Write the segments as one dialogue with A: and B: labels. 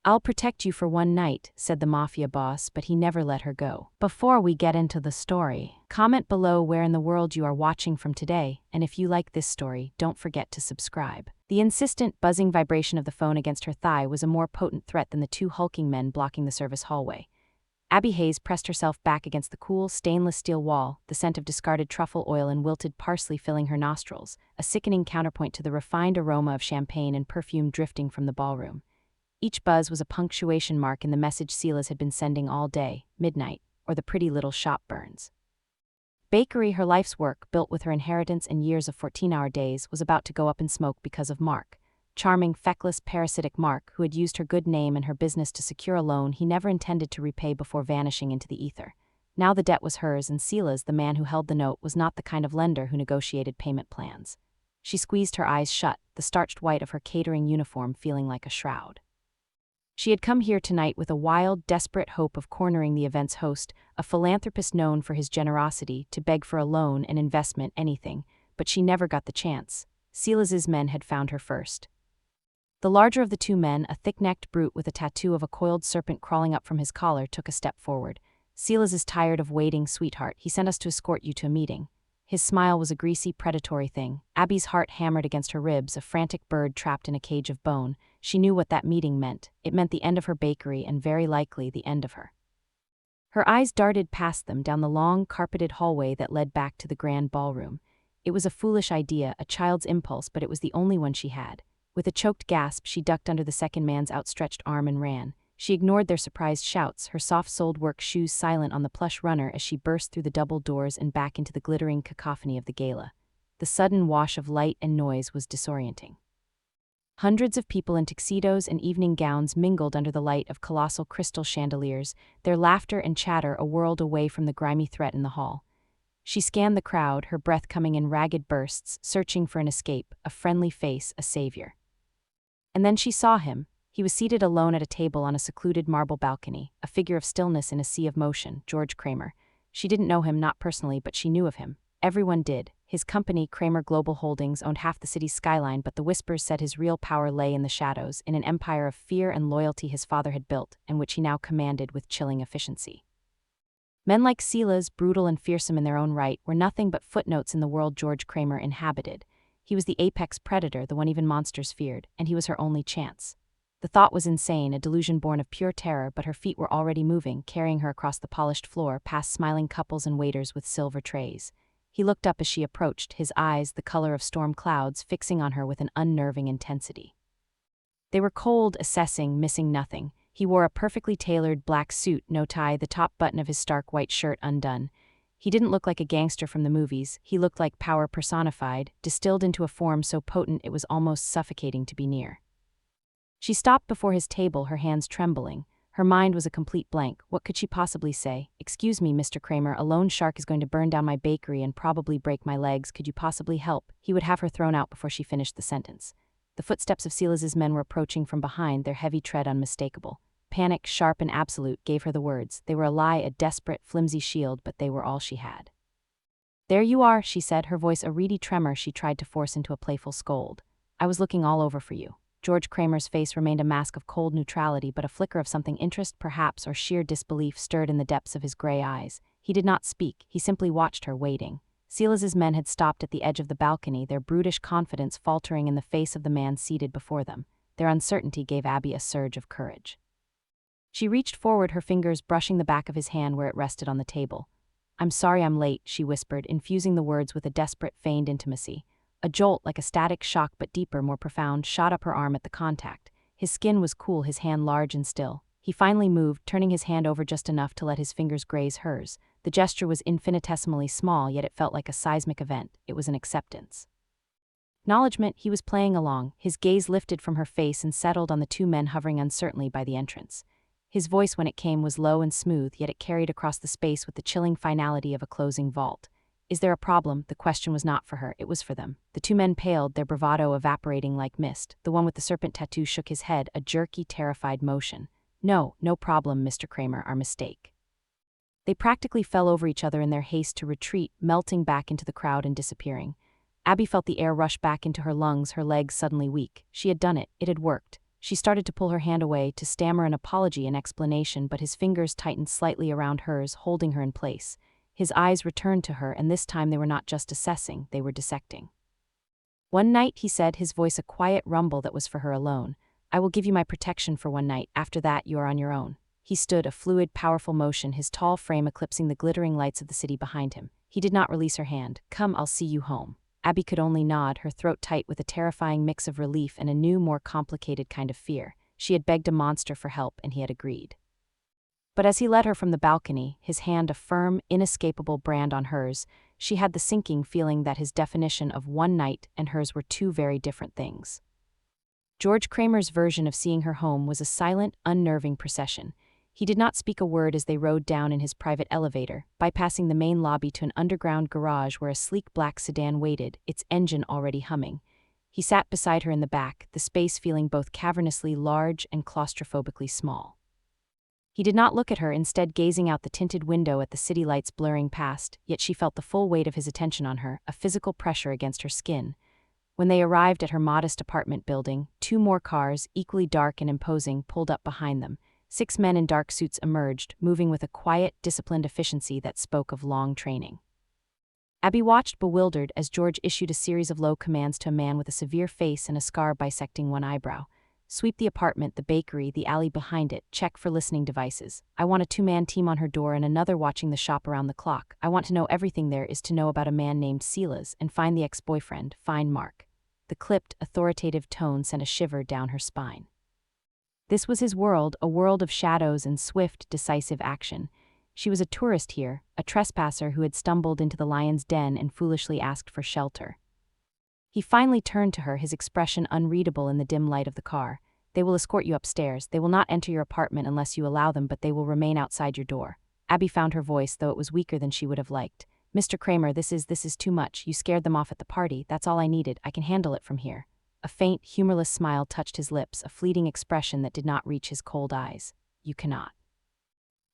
A: "I'll protect you for one night," said the Mafia boss, but he never let her go. Before we get into the story, comment below where in the world you are watching from today, and if you like this story, don't forget to subscribe. The insistent, buzzing vibration of the phone against her thigh was a more potent threat than the two hulking men blocking the service hallway. Abby Hayes pressed herself back against the cool, stainless steel wall, the scent of discarded truffle oil and wilted parsley filling her nostrils, a sickening counterpoint to the refined aroma of champagne and perfume drifting from the ballroom. Each buzz was a punctuation mark in the message Silas had been sending all day, midnight, or the pretty little shop burns. Bakery, her life's work, built with her inheritance and years of 14-hour days, was about to go up in smoke because of Mark. Charming, feckless, parasitic Mark, who had used her good name and her business to secure a loan he never intended to repay before vanishing into the ether. Now the debt was hers, and Silas, the man who held the note, was not the kind of lender who negotiated payment plans. She squeezed her eyes shut, the starched white of her catering uniform feeling like a shroud. She had come here tonight with a wild, desperate hope of cornering the event's host, a philanthropist known for his generosity, to beg for a loan, an investment, anything, but she never got the chance. Silas's men had found her first. The larger of the two men, a thick-necked brute with a tattoo of a coiled serpent crawling up from his collar, took a step forward. "Silas is tired of waiting, sweetheart. He sent us to escort you to a meeting." His smile was a greasy, predatory thing. Abby's heart hammered against her ribs, a frantic bird trapped in a cage of bone. She knew what that meeting meant. It meant the end of her bakery and very likely the end of her. Her eyes darted past them down the long, carpeted hallway that led back to the grand ballroom. It was a foolish idea, a child's impulse, but it was the only one she had. With a choked gasp, she ducked under the second man's outstretched arm and ran. She ignored their surprised shouts, her soft-soled work shoes silent on the plush runner as she burst through the double doors and back into the glittering cacophony of the gala. The sudden wash of light and noise was disorienting. Hundreds of people in tuxedos and evening gowns mingled under the light of colossal crystal chandeliers, their laughter and chatter a world away from the grimy threat in the hall. She scanned the crowd, her breath coming in ragged bursts, searching for an escape, a friendly face, a savior. And then she saw him. He was seated alone at a table on a secluded marble balcony, a figure of stillness in a sea of motion, George Kramer. She didn't know him, not personally, but she knew of him. Everyone did. His company, Kramer Global Holdings, owned half the city's skyline, but the whispers said his real power lay in the shadows, in an empire of fear and loyalty his father had built, and which he now commanded with chilling efficiency. Men like Silas, brutal and fearsome in their own right, were nothing but footnotes in the world George Kramer inhabited. He was the apex predator, the one even monsters feared, and he was her only chance. The thought was insane, a delusion born of pure terror, but her feet were already moving, carrying her across the polished floor, past smiling couples and waiters with silver trays. He looked up as she approached, his eyes, the color of storm clouds, fixing on her with an unnerving intensity. They were cold, assessing, missing nothing. He wore a perfectly tailored black suit, no tie, the top button of his stark white shirt undone. He didn't look like a gangster from the movies. He looked like power personified, distilled into a form so potent it was almost suffocating to be near. She stopped before his table, her hands trembling. Her mind was a complete blank. What could she possibly say? "Excuse me, Mr. Kramer, a loan shark is going to burn down my bakery and probably break my legs. Could you possibly help?" He would have her thrown out before she finished the sentence. The footsteps of Silas's men were approaching from behind, their heavy tread unmistakable. Panic, sharp and absolute, gave her the words. They were a lie, a desperate, flimsy shield, but they were all she had. "There you are," she said, her voice a reedy tremor she tried to force into a playful scold. "I was looking all over for you." George Kramer's face remained a mask of cold neutrality, but a flicker of something interest, perhaps, or sheer disbelief stirred in the depths of his gray eyes. He did not speak, he simply watched her, waiting. Silas's men had stopped at the edge of the balcony, their brutish confidence faltering in the face of the man seated before them. Their uncertainty gave Abby a surge of courage. She reached forward, her fingers brushing the back of his hand where it rested on the table. "I'm sorry I'm late," she whispered, infusing the words with a desperate, feigned intimacy. A jolt, like a static shock but deeper, more profound, shot up her arm at the contact. His skin was cool, his hand large and still. He finally moved, turning his hand over just enough to let his fingers graze hers. The gesture was infinitesimally small, yet it felt like a seismic event. It was an acceptance. Acknowledgement. He was playing along. His gaze lifted from her face and settled on the two men hovering uncertainly by the entrance. His voice, when it came, was low and smooth, yet it carried across the space with the chilling finality of a closing vault. "Is there a problem?" The question was not for her, it was for them. The two men paled, their bravado evaporating like mist. The one with the serpent tattoo shook his head, a jerky, terrified motion. No problem, Mr. Kramer, our mistake." They practically fell over each other in their haste to retreat, melting back into the crowd and disappearing. Abby felt the air rush back into her lungs, her legs suddenly weak. She had done it. It had worked. She started to pull her hand away to stammer an apology and explanation, but his fingers tightened slightly around hers, holding her in place. His eyes returned to her, and this time they were not just assessing, they were dissecting. "One night," he said, his voice a quiet rumble that was for her alone. "I will give you my protection for one night. After that, you are on your own." He stood, a fluid, powerful motion, his tall frame eclipsing the glittering lights of the city behind him. He did not release her hand. "Come, I'll see you home." Abby could only nod, her throat tight with a terrifying mix of relief and a new, more complicated kind of fear. She had begged a monster for help, and he had agreed. But as he led her from the balcony, his hand a firm, inescapable brand on hers, she had the sinking feeling that his definition of one night and hers were two very different things. George Kramer's version of seeing her home was a silent, unnerving procession. He did not speak a word as they rode down in his private elevator, bypassing the main lobby to an underground garage where a sleek black sedan waited, its engine already humming. He sat beside her in the back, the space feeling both cavernously large and claustrophobically small. He did not look at her, instead gazing out the tinted window at the city lights blurring past, yet she felt the full weight of his attention on her, a physical pressure against her skin. When they arrived at her modest apartment building, 2 more cars, equally dark and imposing, pulled up behind them. 6 men in dark suits emerged, moving with a quiet, disciplined efficiency that spoke of long training. Abby watched bewildered as George issued a series of low commands to a man with a severe face and a scar bisecting one eyebrow. "Sweep the apartment, the bakery, the alley behind it, check for listening devices. I want a 2-man team on her door and another watching the shop around the clock. I want to know everything there is to know about a man named Silas, and find the ex-boyfriend, find Mark." The clipped, authoritative tone sent a shiver down her spine. This was his world, a world of shadows and swift, decisive action. She was a tourist here, a trespasser who had stumbled into the lion's den and foolishly asked for shelter. He finally turned to her, his expression unreadable in the dim light of the car. "They will escort you upstairs. They will not enter your apartment unless you allow them, but they will remain outside your door." Abby found her voice, though it was weaker than she would have liked. "Mr. Kramer, this is too much. You scared them off at the party. That's all I needed. I can handle it from here." A faint, humorless smile touched his lips, a fleeting expression that did not reach his cold eyes. "You cannot.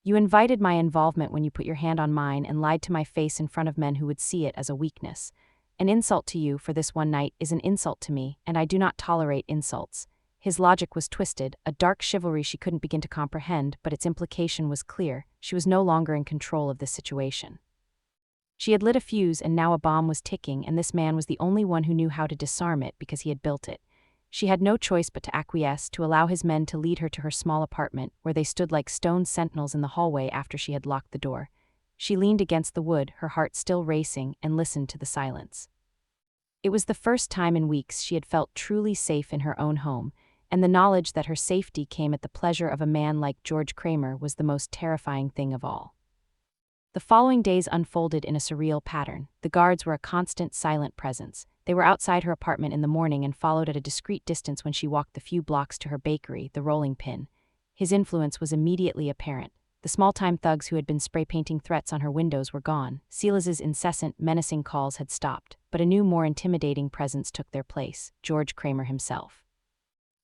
A: You invited my involvement when you put your hand on mine and lied to my face in front of men who would see it as a weakness. An insult to you for this one night is an insult to me, and I do not tolerate insults." His logic was twisted, a dark chivalry she couldn't begin to comprehend, but its implication was clear. She was no longer in control of this situation. She had lit a fuse, and now a bomb was ticking, and this man was the only one who knew how to disarm it because he had built it. She had no choice but to acquiesce, to allow his men to lead her to her small apartment, where they stood like stone sentinels in the hallway after she had locked the door. She leaned against the wood, her heart still racing, and listened to the silence. It was the first time in weeks she had felt truly safe in her own home, and the knowledge that her safety came at the pleasure of a man like George Kramer was the most terrifying thing of all. The following days unfolded in a surreal pattern. The guards were a constant, silent presence. They were outside her apartment in the morning and followed at a discreet distance when she walked the few blocks to her bakery, the Rolling Pin. His influence was immediately apparent. The small-time thugs who had been spray-painting threats on her windows were gone. Silas's incessant, menacing calls had stopped, but a new, more intimidating presence took their place: George Kramer himself.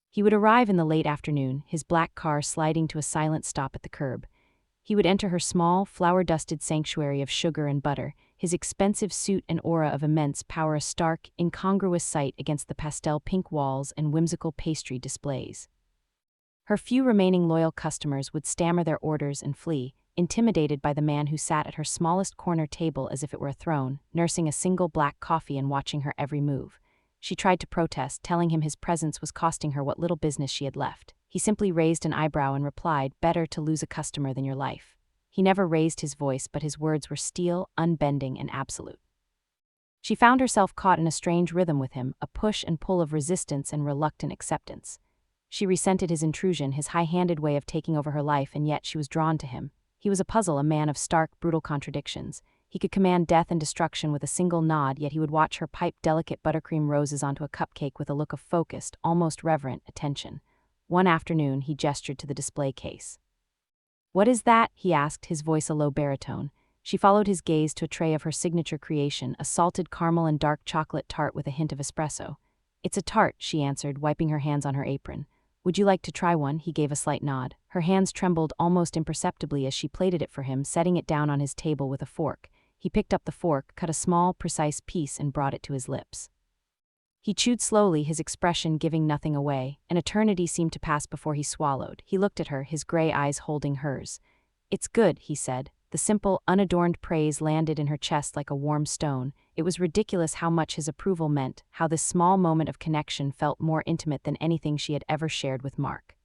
A: He would arrive in the late afternoon, his black car sliding to a silent stop at the curb. He would enter her small, flower-dusted sanctuary of sugar and butter, his expensive suit and aura of immense power a stark, incongruous sight against the pastel pink walls and whimsical pastry displays. Her few remaining loyal customers would stammer their orders and flee, intimidated by the man who sat at her smallest corner table as if it were a throne, nursing a single black coffee and watching her every move. She tried to protest, telling him his presence was costing her what little business she had left. He simply raised an eyebrow and replied, "Better to lose a customer than your life." He never raised his voice, but his words were steel, unbending, and absolute. She found herself caught in a strange rhythm with him, a push and pull of resistance and reluctant acceptance. She resented his intrusion, his high-handed way of taking over her life, and yet she was drawn to him. He was a puzzle, a man of stark, brutal contradictions. He could command death and destruction with a single nod, yet he would watch her pipe delicate buttercream roses onto a cupcake with a look of focused, almost reverent, attention. One afternoon, he gestured to the display case. "What is that?" he asked, his voice a low baritone. She followed his gaze to a tray of her signature creation, a salted caramel and dark chocolate tart with a hint of espresso. "It's a tart," she answered, wiping her hands on her apron. "Would you like to try one?" He gave a slight nod. Her hands trembled almost imperceptibly as she plated it for him, setting it down on his table with a fork. He picked up the fork, cut a small, precise piece, and brought it to his lips. He chewed slowly, his expression giving nothing away. An eternity seemed to pass before he swallowed. He looked at her, his gray eyes holding hers. "It's good," he said. The simple, unadorned praise landed in her chest like a warm stone. It was ridiculous how much his approval meant, how this small moment of connection felt more intimate than anything she had ever shared with Mark.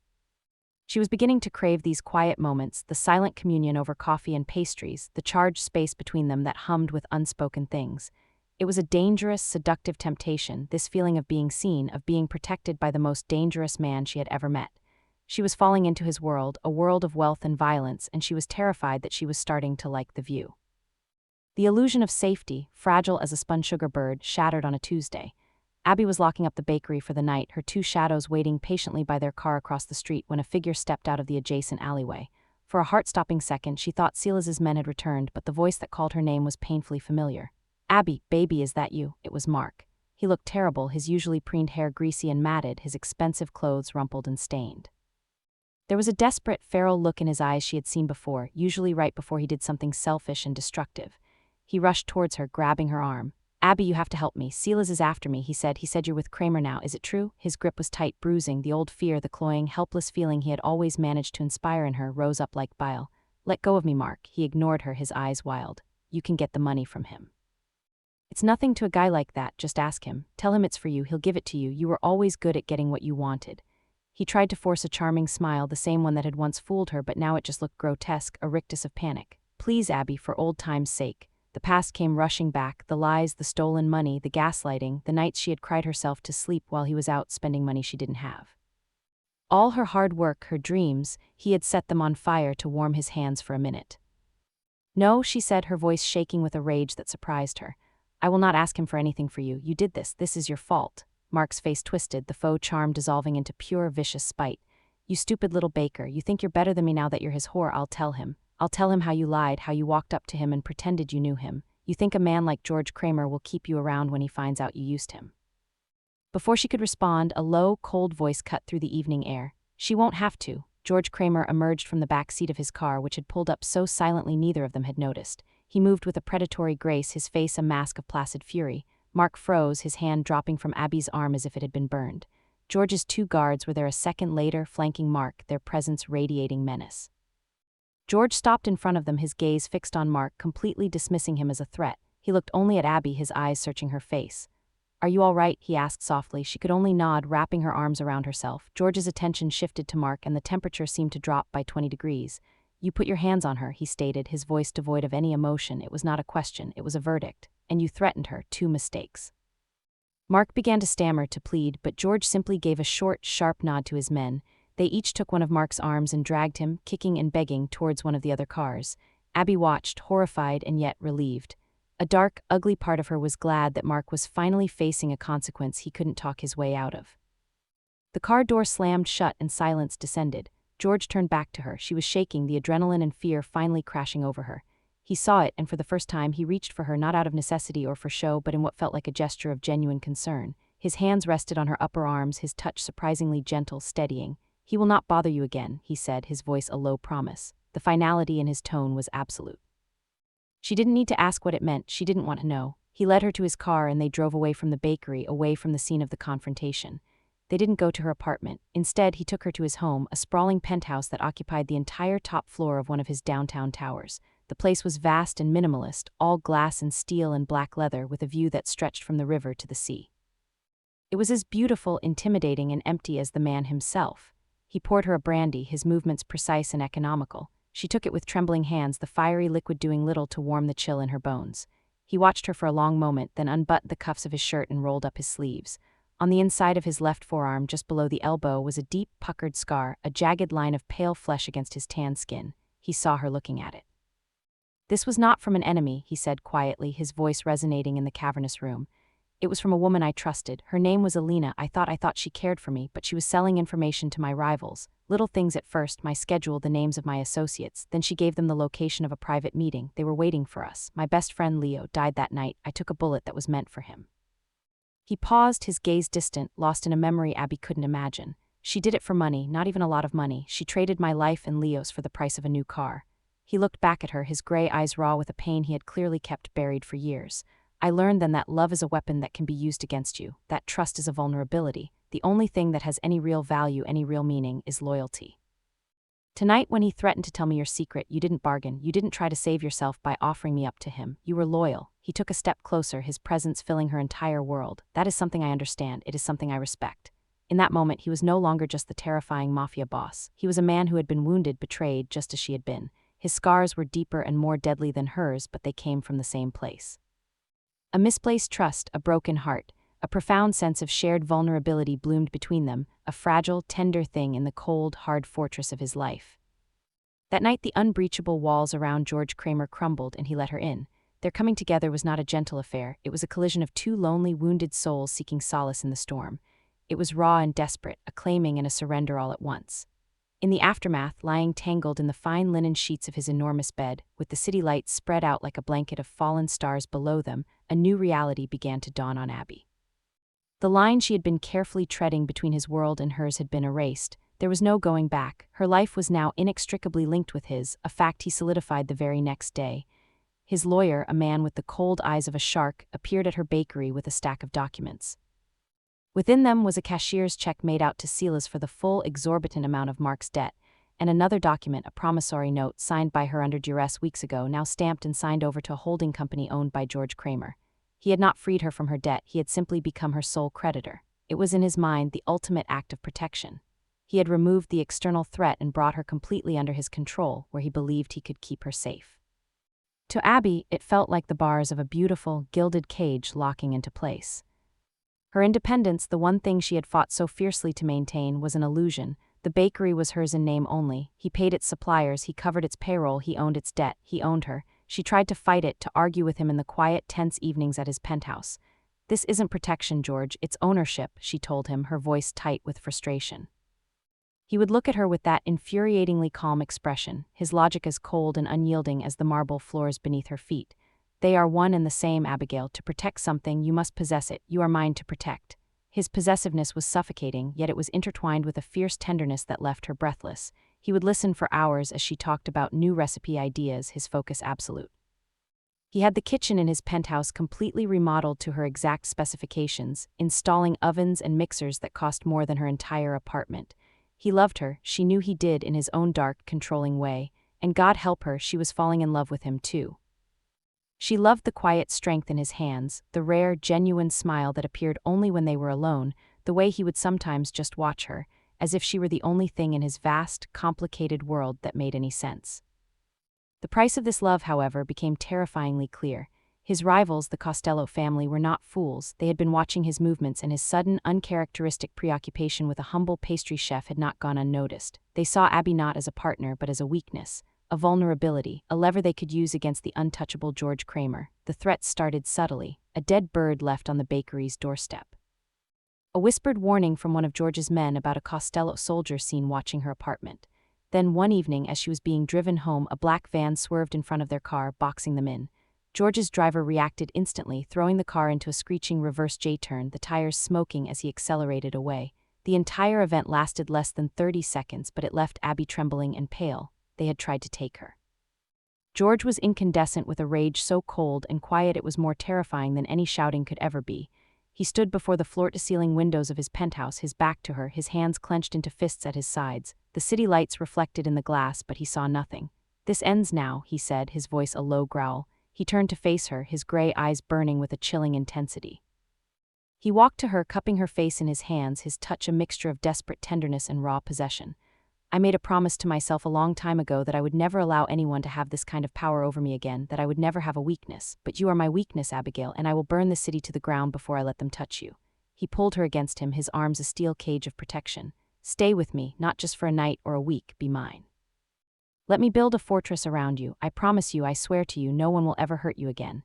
A: She was beginning to crave these quiet moments, the silent communion over coffee and pastries, the charged space between them that hummed with unspoken things. It was a dangerous, seductive temptation, this feeling of being seen, of being protected by the most dangerous man she had ever met. She was falling into his world, a world of wealth and violence, and she was terrified that she was starting to like the view. The illusion of safety, fragile as a spun sugar bird, shattered on a Tuesday. Abby was locking up the bakery for the night, her two shadows waiting patiently by their car across the street when a figure stepped out of the adjacent alleyway. For a heart-stopping second, she thought Silas's men had returned, but the voice that called her name was painfully familiar. "Abby, baby, is that you?" It was Mark. He looked terrible, his usually preened hair greasy and matted, his expensive clothes rumpled and stained. There was a desperate, feral look in his eyes she had seen before, usually right before he did something selfish and destructive. He rushed towards her, grabbing her arm. "Abby, you have to help me. Silas is after me," he said. "He said you're with Kramer now. Is it true?" His grip was tight, bruising. The old fear, the cloying, helpless feeling he had always managed to inspire in her, rose up like bile. "Let go of me, Mark." He ignored her, his eyes wild. "You can get the money from him. It's nothing to a guy like that, just ask him. Tell him it's for you, he'll give it to you. You were always good at getting what you wanted." He tried to force a charming smile, the same one that had once fooled her, but now it just looked grotesque, a rictus of panic. "Please, Abby, for old time's sake." The past came rushing back, the lies, the stolen money, the gaslighting, the nights she had cried herself to sleep while he was out spending money she didn't have. All her hard work, her dreams, he had set them on fire to warm his hands for a minute. "No," she said, her voice shaking with a rage that surprised her. "I will not ask him for anything for you. You did this. This is your fault." Mark's face twisted, the faux charm dissolving into pure, vicious spite. "You stupid little baker. You think you're better than me now that you're his whore. I'll tell him. I'll tell him how you lied, how you walked up to him and pretended you knew him. You think a man like George Kramer will keep you around when he finds out you used him." Before she could respond, a low, cold voice cut through the evening air. "She won't have to." George Kramer emerged from the back seat of his car, which had pulled up so silently neither of them had noticed. He moved with a predatory grace, his face a mask of placid fury. Mark froze, his hand dropping from Abby's arm as if it had been burned. George's two guards were there a second later, flanking Mark, their presence radiating menace. George stopped in front of them, his gaze fixed on Mark, completely dismissing him as a threat. He looked only at Abby, his eyes searching her face. "Are you all right?" he asked softly. She could only nod, wrapping her arms around herself. George's attention shifted to Mark, and the temperature seemed to drop by 20 degrees. "You put your hands on her," he stated, his voice devoid of any emotion. It was not a question, it was a verdict. "And you threatened her. 2 mistakes." Mark began to stammer, to plead, but George simply gave a short, sharp nod to his men. They each took one of Mark's arms and dragged him, kicking and begging, towards one of the other cars. Abby watched, horrified and yet relieved. A dark, ugly part of her was glad that Mark was finally facing a consequence he couldn't talk his way out of. The car door slammed shut and silence descended. George turned back to her. She was shaking, the adrenaline and fear finally crashing over her. He saw it, and for the first time he reached for her, not out of necessity or for show, but in what felt like a gesture of genuine concern. His hands rested on her upper arms, his touch surprisingly gentle, steadying. "He will not bother you again," he said, his voice a low promise. The finality in his tone was absolute. She didn't need to ask what it meant, she didn't want to know. He led her to his car and they drove away from the bakery, away from the scene of the confrontation. They didn't go to her apartment. Instead, he took her to his home, a sprawling penthouse that occupied the entire top floor of one of his downtown towers. The place was vast and minimalist, all glass and steel and black leather, with a view that stretched from the river to the sea. It was as beautiful, intimidating, and empty as the man himself. He poured her a brandy, his movements precise and economical. She took it with trembling hands, the fiery liquid doing little to warm the chill in her bones. He watched her for a long moment, then unbuttoned the cuffs of his shirt and rolled up his sleeves. On the inside of his left forearm, just below the elbow, was a deep, puckered scar, a jagged line of pale flesh against his tan skin. He saw her looking at it. "This was not from an enemy," he said quietly, his voice resonating in the cavernous room. "It was from a woman I trusted. Her name was Alina. I thought she cared for me, but she was selling information to my rivals. Little things at first, my schedule, the names of my associates. Then she gave them the location of a private meeting. They were waiting for us. My best friend Leo died that night. I took a bullet that was meant for him." He paused, his gaze distant, lost in a memory Abby couldn't imagine. "She did it for money, not even a lot of money. She traded my life and Leo's for the price of a new car." He looked back at her, his gray eyes raw with a pain he had clearly kept buried for years. I learned then that love is a weapon that can be used against you, that trust is a vulnerability. The only thing that has any real value, any real meaning, is loyalty. Tonight, when he threatened to tell me your secret, you didn't bargain, you didn't try to save yourself by offering me up to him. You were loyal. He took a step closer, his presence filling her entire world. That is something I understand, it is something I respect. In that moment, he was no longer just the terrifying mafia boss. He was a man who had been wounded, betrayed, just as she had been. His scars were deeper and more deadly than hers, but they came from the same place. A misplaced trust, a broken heart, a profound sense of shared vulnerability bloomed between them, a fragile, tender thing in the cold, hard fortress of his life. That night the unbreachable walls around George Kramer crumbled and he let her in. Their coming together was not a gentle affair, it was a collision of two lonely, wounded souls seeking solace in the storm. It was raw and desperate, a claiming and a surrender all at once. In the aftermath, lying tangled in the fine linen sheets of his enormous bed, with the city lights spread out like a blanket of fallen stars below them, a new reality began to dawn on Abby. The line she had been carefully treading between his world and hers had been erased. There was no going back. Her life was now inextricably linked with his, a fact he solidified the very next day. His lawyer, a man with the cold eyes of a shark, appeared at her bakery with a stack of documents. Within them was a cashier's check made out to Silas for the full exorbitant amount of Mark's debt, and another document, a promissory note signed by her under duress weeks ago, now stamped and signed over to a holding company owned by George Kramer. He had not freed her from her debt, he had simply become her sole creditor. It was in his mind the ultimate act of protection. He had removed the external threat and brought her completely under his control, where he believed he could keep her safe. To Abby, it felt like the bars of a beautiful, gilded cage locking into place. Her independence, the one thing she had fought so fiercely to maintain, was an illusion. The bakery was hers in name only. He paid its suppliers, he covered its payroll, he owned its debt, he owned her. She tried to fight it, to argue with him in the quiet, tense evenings at his penthouse. "This isn't protection, George, it's ownership," she told him, her voice tight with frustration. He would look at her with that infuriatingly calm expression, his logic as cold and unyielding as the marble floors beneath her feet. "They are one and the same, Abigail. To protect something, you must possess it. You are mine to protect." His possessiveness was suffocating, yet it was intertwined with a fierce tenderness that left her breathless. He would listen for hours as she talked about new recipe ideas, his focus absolute. He had the kitchen in his penthouse completely remodeled to her exact specifications, installing ovens and mixers that cost more than her entire apartment. He loved her, she knew he did in his own dark, controlling way, and God help her, she was falling in love with him too. She loved the quiet strength in his hands, the rare, genuine smile that appeared only when they were alone, the way he would sometimes just watch her, as if she were the only thing in his vast, complicated world that made any sense. The price of this love, however, became terrifyingly clear. His rivals, the Costello family, were not fools. They had been watching his movements, and his sudden, uncharacteristic preoccupation with a humble pastry chef had not gone unnoticed. They saw Abby not as a partner, but as a weakness, a vulnerability, a lever they could use against the untouchable George Kramer. The threat started subtly, a dead bird left on the bakery's doorstep. A whispered warning from one of George's men about a Costello soldier seen watching her apartment. Then one evening, as she was being driven home, a black van swerved in front of their car, boxing them in. George's driver reacted instantly, throwing the car into a screeching reverse J-turn, the tires smoking as he accelerated away. The entire event lasted less than 30 seconds, but it left Abby trembling and pale. They had tried to take her. George was incandescent with a rage so cold and quiet it was more terrifying than any shouting could ever be. He stood before the floor-to-ceiling windows of his penthouse, his back to her, his hands clenched into fists at his sides. The city lights reflected in the glass, but he saw nothing. "This ends now," he said, his voice a low growl. He turned to face her, his gray eyes burning with a chilling intensity. He walked to her, cupping her face in his hands, his touch a mixture of desperate tenderness and raw possession. "I made a promise to myself a long time ago that I would never allow anyone to have this kind of power over me again, that I would never have a weakness. But you are my weakness, Abigail, and I will burn the city to the ground before I let them touch you." He pulled her against him, his arms a steel cage of protection. "Stay with me, not just for a night or a week, be mine. Let me build a fortress around you. I promise you, I swear to you, no one will ever hurt you again."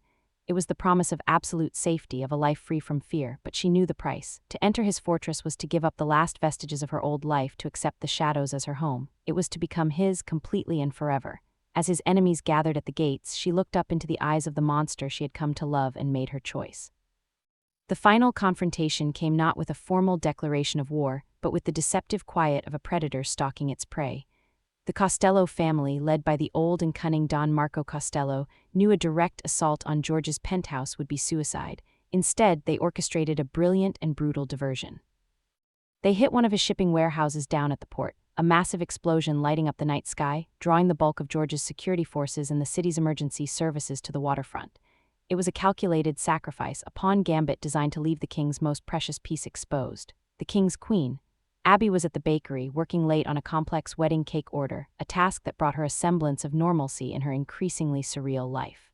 A: It was the promise of absolute safety, of a life free from fear, but she knew the price. To enter his fortress was to give up the last vestiges of her old life, to accept the shadows as her home. It was to become his completely and forever. As his enemies gathered at the gates, she looked up into the eyes of the monster she had come to love and made her choice. The final confrontation came not with a formal declaration of war, but with the deceptive quiet of a predator stalking its prey. The Costello family, led by the old and cunning Don Marco Costello, knew a direct assault on George's penthouse would be suicide. Instead, they orchestrated a brilliant and brutal diversion. They hit one of his shipping warehouses down at the port, a massive explosion lighting up the night sky, drawing the bulk of George's security forces and the city's emergency services to the waterfront. It was a calculated sacrifice, a pawn gambit designed to leave the king's most precious piece exposed. The king's queen, Abby, was at the bakery, working late on a complex wedding cake order, a task that brought her a semblance of normalcy in her increasingly surreal life.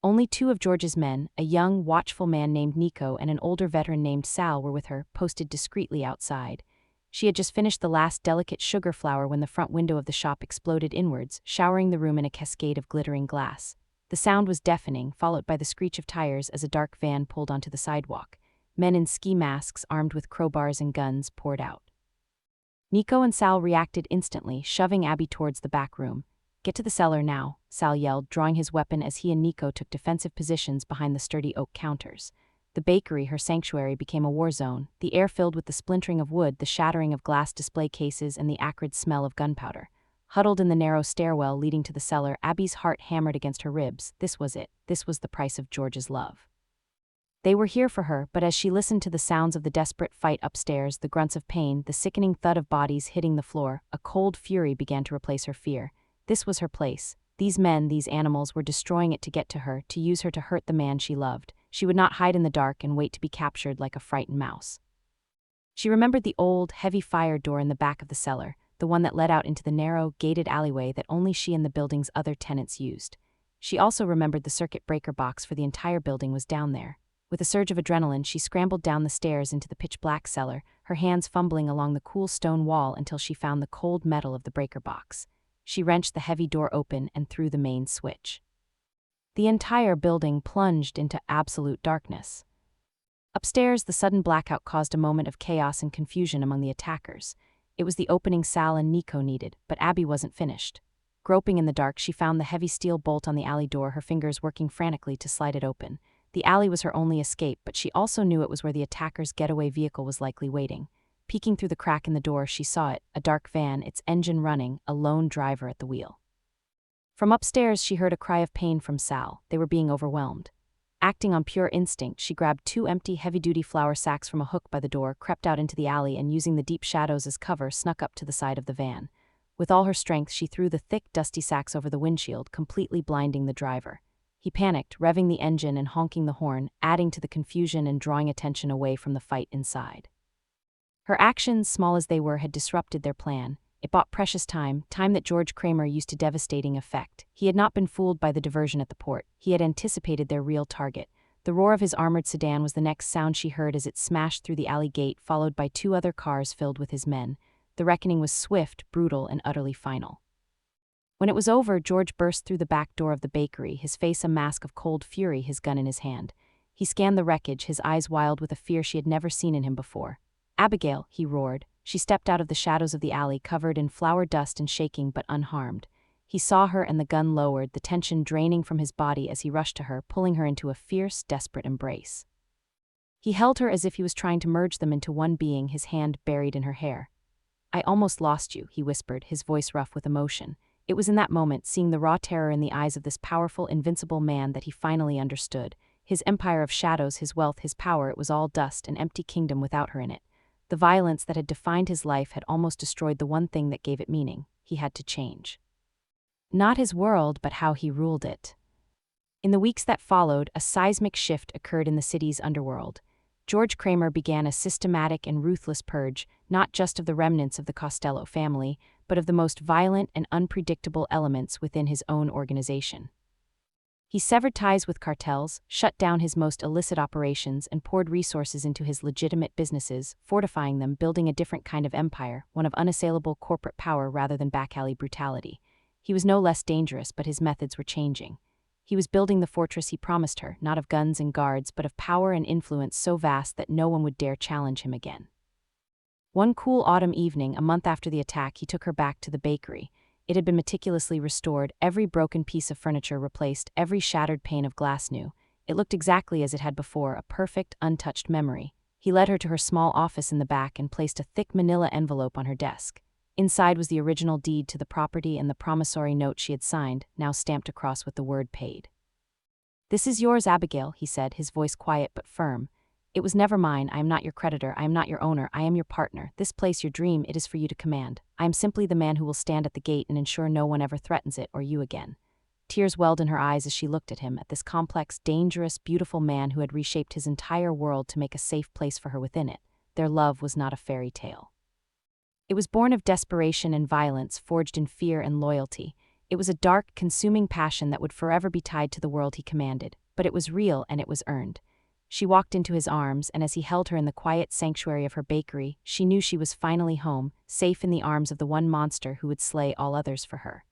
A: Only two of George's men, a young, watchful man named Nico and an older veteran named Sal, were with her, posted discreetly outside. She had just finished the last delicate sugar flour when the front window of the shop exploded inwards, showering the room in a cascade of glittering glass. The sound was deafening, followed by the screech of tires as a dark van pulled onto the sidewalk. Men in ski masks, armed with crowbars and guns, poured out. Nico and Sal reacted instantly, shoving Abby towards the back room. "Get to the cellar now," Sal yelled, drawing his weapon as he and Nico took defensive positions behind the sturdy oak counters. The bakery, her sanctuary, became a war zone, the air filled with the splintering of wood, the shattering of glass display cases, and the acrid smell of gunpowder. Huddled in the narrow stairwell leading to the cellar, Abby's heart hammered against her ribs. This was it. This was the price of George's love. They were here for her, but as she listened to the sounds of the desperate fight upstairs, the grunts of pain, the sickening thud of bodies hitting the floor, a cold fury began to replace her fear. This was her place. These men, these animals, were destroying it to get to her, to use her to hurt the man she loved. She would not hide in the dark and wait to be captured like a frightened mouse. She remembered the old, heavy fire door in the back of the cellar, the one that led out into the narrow, gated alleyway that only she and the building's other tenants used. She also remembered the circuit breaker box for the entire building was down there. With a surge of adrenaline, she scrambled down the stairs into the pitch-black cellar, her hands fumbling along the cool stone wall until she found the cold metal of the breaker box. She wrenched the heavy door open and threw the main switch. The entire building plunged into absolute darkness. Upstairs, the sudden blackout caused a moment of chaos and confusion among the attackers. It was the opening Sal and Nico needed, but Abby wasn't finished. Groping in the dark, she found the heavy steel bolt on the alley door, her fingers working frantically to slide it open. The alley was her only escape, but she also knew it was where the attacker's getaway vehicle was likely waiting. Peeking through the crack in the door, she saw it, a dark van, its engine running, a lone driver at the wheel. From upstairs, she heard a cry of pain from Sal. They were being overwhelmed. Acting on pure instinct, she grabbed two empty, heavy-duty flour sacks from a hook by the door, crept out into the alley, and using the deep shadows as cover, snuck up to the side of the van. With all her strength, she threw the thick, dusty sacks over the windshield, completely blinding the driver. He panicked, revving the engine and honking the horn, adding to the confusion and drawing attention away from the fight inside. Her actions, small as they were, had disrupted their plan. It bought precious time that George Kramer used to devastating effect. He had not been fooled by the diversion at the port. He had anticipated their real target. The roar of his armored sedan was the next sound she heard as it smashed through the alley gate, followed by two other cars filled with his men. The reckoning was swift, brutal, and utterly final. When it was over, George burst through the back door of the bakery, his face a mask of cold fury, his gun in his hand. He scanned the wreckage, his eyes wild with a fear she had never seen in him before. "Abigail," he roared. She stepped out of the shadows of the alley, covered in flour dust and shaking but unharmed. He saw her and the gun lowered, the tension draining from his body as he rushed to her, pulling her into a fierce, desperate embrace. He held her as if he was trying to merge them into one being, his hand buried in her hair. "I almost lost you," he whispered, his voice rough with emotion. It was in that moment, seeing the raw terror in the eyes of this powerful, invincible man, that he finally understood. His empire of shadows, his wealth, his power, it was all dust, an empty kingdom without her in it. The violence that had defined his life had almost destroyed the one thing that gave it meaning. He had to change. Not his world, but how he ruled it. In the weeks that followed, a seismic shift occurred in the city's underworld. George Kramer began a systematic and ruthless purge, not just of the remnants of the Costello family, but of the most violent and unpredictable elements within his own organization. He severed ties with cartels, shut down his most illicit operations, and poured resources into his legitimate businesses, fortifying them, building a different kind of empire, one of unassailable corporate power rather than back-alley brutality. He was no less dangerous, but his methods were changing. He was building the fortress he promised her, not of guns and guards, but of power and influence so vast that no one would dare challenge him again. One cool autumn evening, a month after the attack, he took her back to the bakery. It had been meticulously restored, every broken piece of furniture replaced, every shattered pane of glass new. It looked exactly as it had before, a perfect, untouched memory. He led her to her small office in the back and placed a thick manila envelope on her desk. Inside was the original deed to the property and the promissory note she had signed, now stamped across with the word paid. "This is yours, Abigail," he said, his voice quiet but firm. "It was never mine. I am not your creditor. I am not your owner. I am your partner. This place, your dream, it is for you to command. I am simply the man who will stand at the gate and ensure no one ever threatens it or you again." Tears welled in her eyes as she looked at him, at this complex, dangerous, beautiful man who had reshaped his entire world to make a safe place for her within it. Their love was not a fairy tale. It was born of desperation and violence, forged in fear and loyalty. It was a dark, consuming passion that would forever be tied to the world he commanded, but it was real and it was earned. She walked into his arms, and as he held her in the quiet sanctuary of her bakery, she knew she was finally home, safe in the arms of the one monster who would slay all others for her.